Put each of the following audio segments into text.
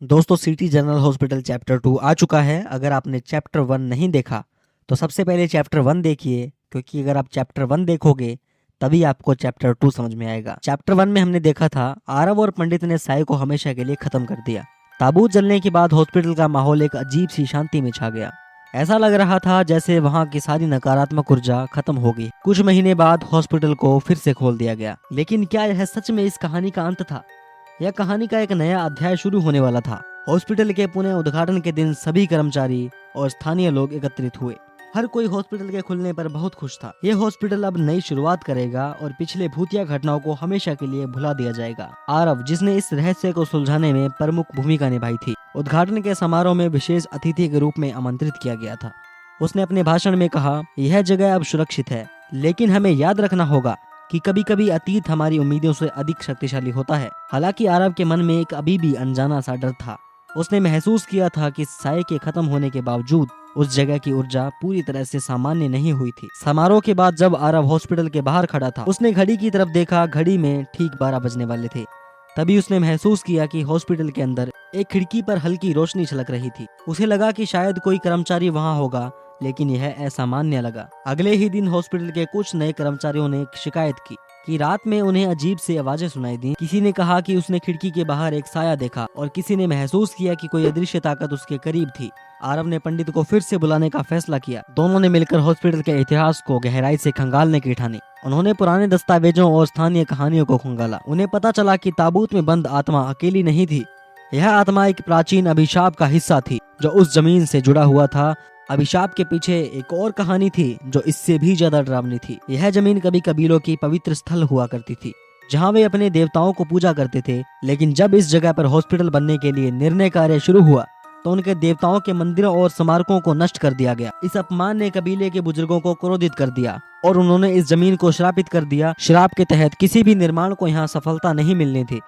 दोस्तों city general hospital chapter 2 आ चुका है। अगर आपने चैप्टर 1 नहीं देखा तो सबसे पहले चैप्टर 1 देखिए, क्योंकि अगर आप चैप्टर 1 देखोगे तभी आपको चैप्टर 2 समझ में आएगा। चैप्टर 1 में हमने देखा था आरव और पंडित ने साय को हमेशा के लिए खत्म कर दिया। ताबूत जलने के बाद हॉस्पिटल का माहौल एक अजीब सी शांति में छा गया। ऐसा लग रहा था जैसे वहाँ की सारी नकारात्मक ऊर्जा खत्म हो गई। कुछ महीने बाद हॉस्पिटल को फिर से खोल दिया गया, लेकिन क्या यह सच में इस कहानी का अंत था? यह कहानी का एक नया अध्याय शुरू होने वाला था। हॉस्पिटल के पुनः उद्घाटन के दिन सभी कर्मचारी और स्थानीय लोग एकत्रित हुए। हर कोई हॉस्पिटल के खुलने पर बहुत खुश था। यह हॉस्पिटल अब नई शुरुआत करेगा और पिछले भूतिया घटनाओं को हमेशा के लिए भुला दिया जाएगा। आरव, जिसने इस रहस्य को सुलझाने में प्रमुख भूमिका निभाई थी, उद्घाटन के समारोह में विशेष अतिथि के रूप में आमंत्रित किया गया था। उसने अपने भाषण में कहा, यह जगह अब सुरक्षित है, लेकिन हमें याद रखना होगा कि कभी कभी अतीत हमारी उम्मीदों से अधिक शक्तिशाली होता है। हालांकि आरव के मन में एक अभी भी अनजाना सा डर था। उसने महसूस किया था कि साय के खत्म होने के बावजूद उस जगह की ऊर्जा पूरी तरह से सामान्य नहीं हुई थी। समारोह के बाद जब आरव हॉस्पिटल के बाहर खड़ा था, उसने घड़ी की तरफ देखा। घड़ी में ठीक 12 बजने वाले थे। तभी उसने महसूस किया कि हॉस्पिटल के अंदर एक खिड़की पर हल्की रोशनी छलक रही थी। उसे लगा कि शायद कोई कर्मचारी वहाँ होगा, लेकिन यह असामान्य लगा। अगले ही दिन हॉस्पिटल के कुछ नए कर्मचारियों ने शिकायत की कि रात में उन्हें अजीब सी आवाजें सुनाई दी। किसी ने कहा कि उसने खिड़की के बाहर एक साया देखा और किसी ने महसूस किया कि कोई अदृश्य ताकत उसके करीब थी। आरव ने पंडित को फिर से बुलाने का फैसला किया। दोनों ने मिलकर हॉस्पिटल के इतिहास को गहराई से खंगालने की ठानी। उन्होंने पुराने दस्तावेजों और स्थानीय कहानियों को खंगाला। उन्हें पता चला कि ताबूत में बंद आत्मा अकेली नहीं थी। यह आत्मा एक प्राचीन अभिशाप का हिस्सा थी जो उस जमीन से जुड़ा हुआ था। अभिशाप के पीछे एक और कहानी थी जो इससे भी ज्यादा डरावनी थी। यह जमीन कभी कबीलों की पवित्र स्थल हुआ करती थी, जहां वे अपने देवताओं को पूजा करते थे। लेकिन जब इस जगह पर हॉस्पिटल बनने के लिए निर्णय कार्य शुरू हुआ तो उनके देवताओं के मंदिरों और स्मारकों को नष्ट कर दिया गया। इस अपमान ने कबीले के बुजुर्गों को क्रोधित कर दिया और उन्होंने इस जमीन को श्रापित कर दिया। श्राप के तहत किसी भी निर्माण को यहाँ सफलता नहीं मिलनी थी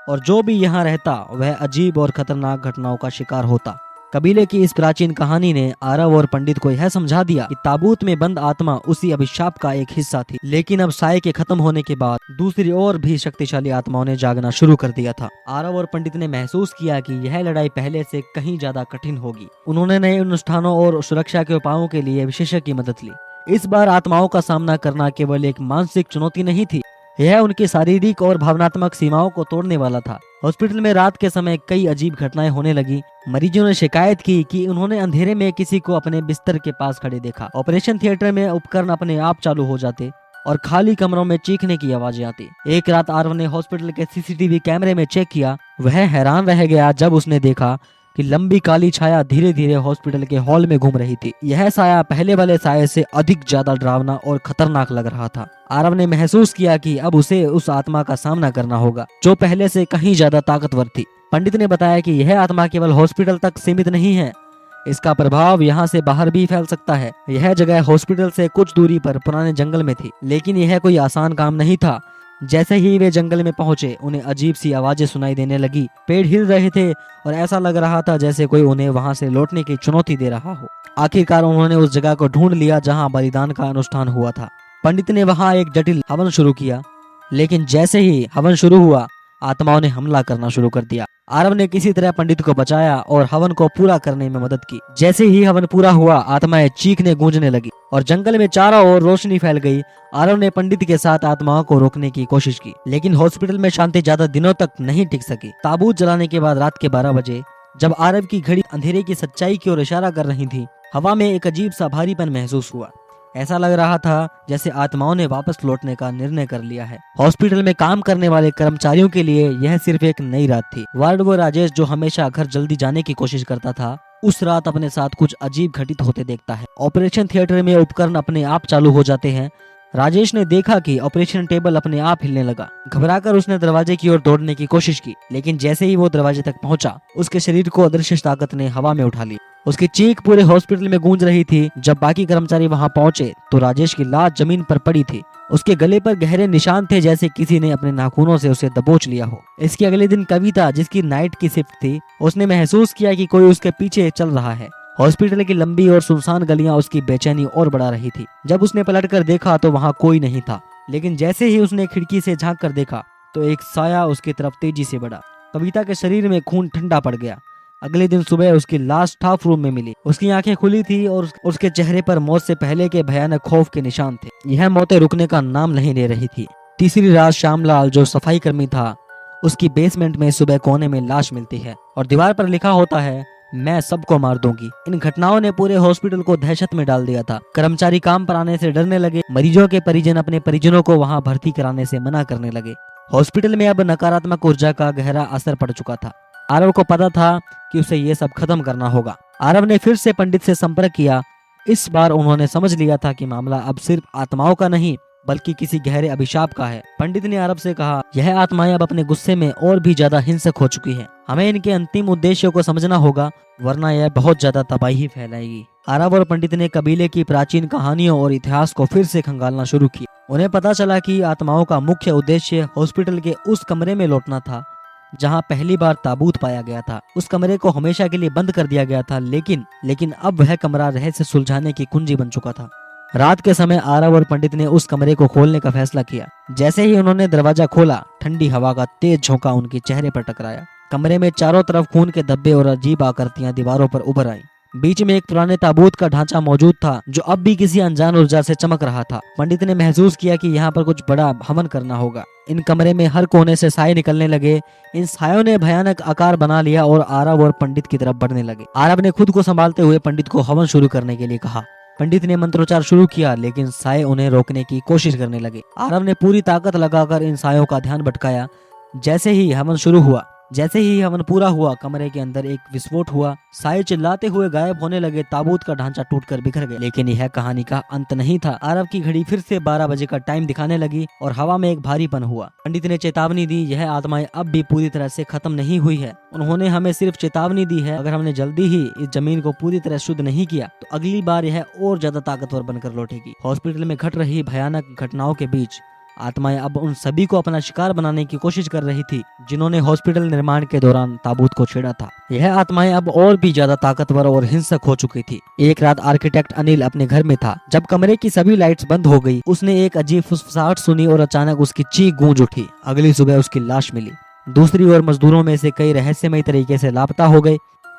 और जो भी यहाँ रहता वह अजीब और खतरनाक घटनाओं का शिकार होता। कबीले की इस प्राचीन कहानी ने आरव और पंडित को यह समझा दिया कि ताबूत में बंद आत्मा उसी अभिशाप का एक हिस्सा थी। लेकिन अब साय के खत्म होने के बाद दूसरी और भी शक्तिशाली आत्माओं ने जागना शुरू कर दिया था। आरव और पंडित ने महसूस किया कि यह लड़ाई पहले से कहीं ज्यादा कठिन होगी। उन्होंने नए अनुष्ठानों और सुरक्षा के उपायों के लिए विशेषज्ञ की मदद ली। इस बार आत्माओं का सामना करना केवल एक मानसिक चुनौती नहीं थी, यह उनकी शारीरिक और भावनात्मक सीमाओं को तोड़ने वाला था। हॉस्पिटल में रात के समय कई अजीब घटनाएं होने लगी। मरीजों ने शिकायत की कि उन्होंने अंधेरे में किसी को अपने बिस्तर के पास खड़े देखा। ऑपरेशन थिएटर में उपकरण अपने आप चालू हो जाते और खाली कमरों में चीखने की आवाजें आती। एक रात आरव ने हॉस्पिटल के सीसीटीवी कैमरे में चेक किया। वह हैरान रह गया जब उसने देखा कि लंबी काली छाया धीरे धीरे हॉस्पिटल के हॉल में घूम रही थी। यह साया पहले वाले साये से अधिक ज्यादा डरावना और खतरनाक लग रहा था। आरव ने महसूस किया कि अब उसे उस आत्मा का सामना करना होगा जो पहले से कहीं ज्यादा ताकतवर थी। पंडित ने बताया कि यह आत्मा केवल हॉस्पिटल तक सीमित नहीं है, इसका प्रभाव यहाँ से बाहर भी फैल सकता है। यह जगह हॉस्पिटल से कुछ दूरी पर पुराने जंगल में थी, लेकिन यह कोई आसान काम नहीं था। जैसे ही वे जंगल में पहुंचे, उन्हें अजीब सी आवाजें सुनाई देने लगी। पेड़ हिल रहे थे और ऐसा लग रहा था जैसे कोई उन्हें वहां से लौटने की चुनौती दे रहा हो। आखिरकार उन्होंने उस जगह को ढूंढ लिया जहां बलिदान का अनुष्ठान हुआ था। पंडित ने वहां एक जटिल हवन शुरू किया, लेकिन जैसे ही हवन शुरू हुआ, आत्माओं ने हमला करना शुरू कर दिया। आरव ने किसी तरह पंडित को बचाया और हवन को पूरा करने में मदद की। जैसे ही हवन पूरा हुआ, आत्माएं चीखने गूंजने लगी और जंगल में चारों ओर रोशनी फैल गई। आरव ने पंडित के साथ आत्माओं को रोकने की कोशिश की, लेकिन हॉस्पिटल में शांति ज्यादा दिनों तक नहीं टिक सकी। ताबूत जलाने के बाद रात के 12 बजे, जब आरव की घड़ी अंधेरे की सच्चाई की ओर इशारा कर रही थी, हवा में एक अजीब सा भारीपन महसूस हुआ। ऐसा लग रहा था जैसे आत्माओं ने वापस लौटने का निर्णय कर लिया है। हॉस्पिटल में काम करने वाले कर्मचारियों के लिए यह सिर्फ एक नई रात थी। वार्ड बॉय राजेश, जो हमेशा घर जल्दी जाने की कोशिश करता था, उस रात अपने साथ कुछ अजीब घटित होते देखता है। ऑपरेशन थिएटर में उपकरण अपने आप चालू हो जाते हैं। राजेश ने देखा कि ऑपरेशन टेबल अपने आप हिलने लगा। घबराकर उसने दरवाजे की ओर दौड़ने की कोशिश की, लेकिन जैसे ही वो दरवाजे तक पहुंचा, उसके शरीर को अदृश्य ताकत ने हवा में उठा लिया। उसकी चीख पूरे हॉस्पिटल में गूंज रही थी। जब बाकी कर्मचारी वहां पहुंचे तो राजेश की लाश जमीन पर पड़ी थी। उसके गले पर गहरे निशान थे, जैसे किसी ने अपने नाखूनों से उसे दबोच लिया हो। इसके अगले दिन कविता, जिसकी नाइट की शिफ्ट थी, उसने महसूस किया कि कोई उसके पीछे चल रहा है। हॉस्पिटल की लंबी और सुनसान गलियां उसकी बेचैनी और बढ़ा रही थी। जब उसने पलटकर देखा तो वहां कोई नहीं था, लेकिन जैसे ही उसने खिड़की से झांक कर देखा तो एक साया उसकी तरफ तेजी से बढ़ा। कविता के शरीर में खून ठंडा पड़ गया। अगले दिन सुबह उसकी लाश स्टाफ रूम में मिली। उसकी आंखें खुली थी और उसके चेहरे पर मौत से पहले के भयानक खौफ के निशान थे। यह मौतें रुकने का नाम नहीं ले रही थी। तीसरी रात श्यामलाल, जो सफाई कर्मी था, उसकी बेसमेंट में सुबह कोने में लाश मिलती है और दीवार पर लिखा होता है, मैं सबको मार दूंगी। इन घटनाओं ने पूरे हॉस्पिटल को दहशत में डाल दिया था। कर्मचारी काम पर आने से डरने लगे। मरीजों के परिजन अपने परिजनों को वहां भर्ती कराने से मना करने लगे। हॉस्पिटल में अब नकारात्मक ऊर्जा का गहरा असर पड़ चुका था। आरव को पता था कि उसे ये सब खत्म करना होगा। आरव ने फिर से पंडित से संपर्क किया। इस बार उन्होंने समझ लिया था कि मामला अब सिर्फ आत्माओं का नहीं बल्कि किसी गहरे अभिशाप का है। पंडित ने आरव से कहा, यह आत्माएं अब अपने गुस्से में और भी ज्यादा हिंसक हो चुकी हैं। हमें इनके अंतिम उद्देश्यों को समझना होगा, वरना यह बहुत ज्यादा तबाही फैलाएगी। आरव और पंडित ने कबीले की प्राचीन कहानियों और इतिहास को फिर से खंगालना शुरू किया। उन्हें पता चला कि आत्माओं का मुख्य उद्देश्य हॉस्पिटल के उस कमरे में लौटना था जहां पहली बार ताबूत पाया गया था। उस कमरे को हमेशा के लिए बंद कर दिया गया था, लेकिन अब वह कमरा रहस्य सुलझाने की कुंजी बन चुका था। रात के समय आरव और पंडित ने उस कमरे को खोलने का फैसला किया। जैसे ही उन्होंने दरवाजा खोला, ठंडी हवा का तेज झोंका उनके चेहरे पर टकराया। कमरे में चारों तरफ खून के धब्बे और अजीब आकृतियां दीवारों पर उभर आईं। बीच में एक पुराने ताबूत का ढांचा मौजूद था जो अब भी किसी अनजान ऊर्जा से चमक रहा था। पंडित ने महसूस किया कि यहाँ पर कुछ बड़ा हवन करना होगा। इन कमरे में हर कोने से साए निकलने लगे। इन सायों ने भयानक आकार बना लिया और आरव और पंडित की तरफ बढ़ने लगे। आरव ने खुद को संभालते हुए पंडित को हवन शुरू करने के लिए कहा। पंडित ने मंत्रोच्चार शुरू किया, लेकिन साए उन्हें रोकने की कोशिश करने लगे। आरव ने पूरी ताकत लगाकर इन सायों का ध्यान भटकाया। जैसे ही हवन पूरा हुआ, कमरे के अंदर एक विस्फोट हुआ। साए चिल्लाते हुए गायब होने लगे। ताबूत का ढांचा टूटकर बिखर गया। लेकिन यह कहानी का अंत नहीं था। आरव की घड़ी फिर से 12 बजे का टाइम दिखाने लगी और हवा में एक भारीपन हुआ। पंडित ने चेतावनी दी, यह आत्माएं अब भी पूरी तरह से खत्म नहीं हुई है। उन्होंने हमें सिर्फ चेतावनी दी है, अगर हमने जल्दी ही इस जमीन को पूरी तरह शुद्ध नहीं किया तो अगली बार यह और ज्यादा ताकतवर बनकर लौटेगी। हॉस्पिटल में घट रही भयानक घटनाओं के बीच आत्माएं अब उन सभी को अपना शिकार बनाने की कोशिश कर रही थी जिन्होंने हॉस्पिटल निर्माण के दौरान ताबूत को छेड़ा था। यह आत्माएं अब और भी ज्यादा ताकतवर और हिंसक हो चुकी थी। एक रात आर्किटेक्ट अनिल अपने घर में था। जब कमरे की सभी लाइट्स बंद हो गई, उसने एक अजीब फुसफुसाहट सुनी और अचानक उसकी चीख गूंज उठी। अगली सुबह उसकी लाश मिली। दूसरी ओर मजदूरों में से कई रहस्यमय तरीके से लापता हो गए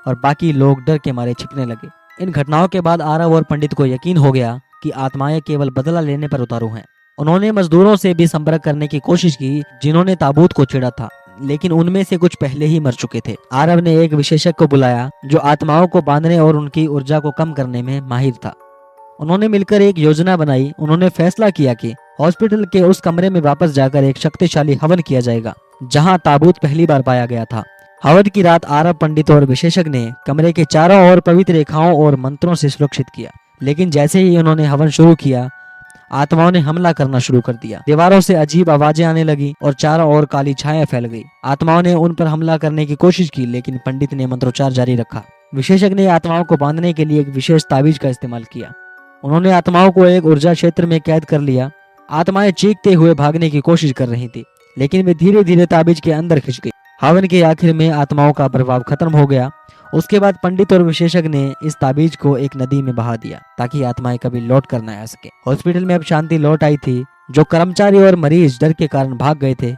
और बाकी लोग डर के मारे छिपने लगे। इन घटनाओं के बाद आरव और पंडित को यकीन हो गया कि आत्माएं केवल बदला लेने पर उतारू हैं। उन्होंने मजदूरों से भी संपर्क करने की कोशिश की जिन्होंने ताबूत को छेड़ा था, लेकिन उनमें से कुछ पहले ही मर चुके थे। आरव ने एक विशेषज्ञ को बुलाया जो आत्माओं को बांधने और उनकी ऊर्जा को कम करने में माहिर था। उन्होंने मिलकर एक योजना बनाई। उन्होंने फैसला किया कि हॉस्पिटल के उस कमरे में वापस जाकर एक शक्तिशाली हवन किया जाएगा जहां ताबूत पहली बार पाया गया था। हवन की रात आरव, पंडित और विशेषज्ञ ने कमरे के चारों ओर पवित्र रेखाओं और मंत्रों से सुरक्षित किया। लेकिन जैसे ही उन्होंने हवन शुरू किया, आत्माओं ने हमला करना शुरू कर दिया। दीवारों से अजीब आवाजें आने लगी और चारों ओर काली छाया फैल गई। आत्माओं ने उन पर हमला करने की कोशिश की, लेकिन पंडित ने मंत्रोच्चार जारी रखा। विशेषज्ञ ने आत्माओं को बांधने के लिए एक विशेष ताबीज का इस्तेमाल किया। उन्होंने आत्माओं को एक ऊर्जा क्षेत्र में कैद कर लिया। आत्माएं चीखते हुए भागने की कोशिश कर रही थी, लेकिन वे धीरे धीरे ताबीज के अंदर खिंच गई। हवन के आखिर में आत्माओं का प्रभाव खत्म हो गया। उसके बाद पंडित और विशेषज्ञ ने इस ताबीज को एक नदी में बहा दिया ताकि आत्माएं कभी लौट कर न आ सके। हॉस्पिटल में अब शांति लौट आई थी। जो कर्मचारी और मरीज डर के कारण भाग गए थे,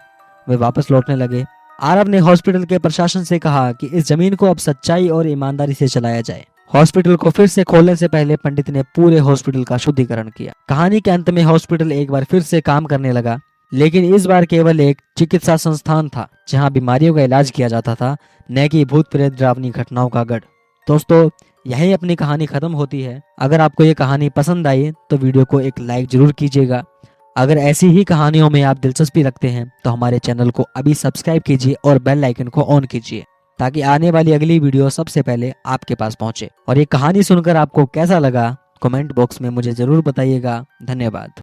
वे वापस लौटने लगे। आरव ने हॉस्पिटल के प्रशासन से कहा कि इस जमीन को अब सच्चाई और ईमानदारी से चलाया जाए। हॉस्पिटल को फिर से खोलने से पहले पंडित ने पूरे हॉस्पिटल का शुद्धिकरण किया। कहानी के अंत में हॉस्पिटल एक बार फिर से काम करने लगा, लेकिन इस बार केवल एक चिकित्सा संस्थान था जहां बीमारियों का इलाज किया जाता था, न कि भूत प्रेत डरावनी घटनाओं का गढ़। दोस्तों, यही अपनी कहानी खत्म होती है। अगर आपको ये कहानी पसंद आई तो वीडियो को एक लाइक जरूर कीजिएगा। अगर ऐसी ही कहानियों में आप दिलचस्पी रखते हैं तो हमारे चैनल को अभी सब्सक्राइब कीजिए और बेल आइकन को ऑन कीजिए ताकि आने वाली अगली वीडियो सबसे पहले आपके पास पहुंचे। और ये कहानी सुनकर आपको कैसा लगा, कमेंट बॉक्स में मुझे जरूर बताइएगा। धन्यवाद।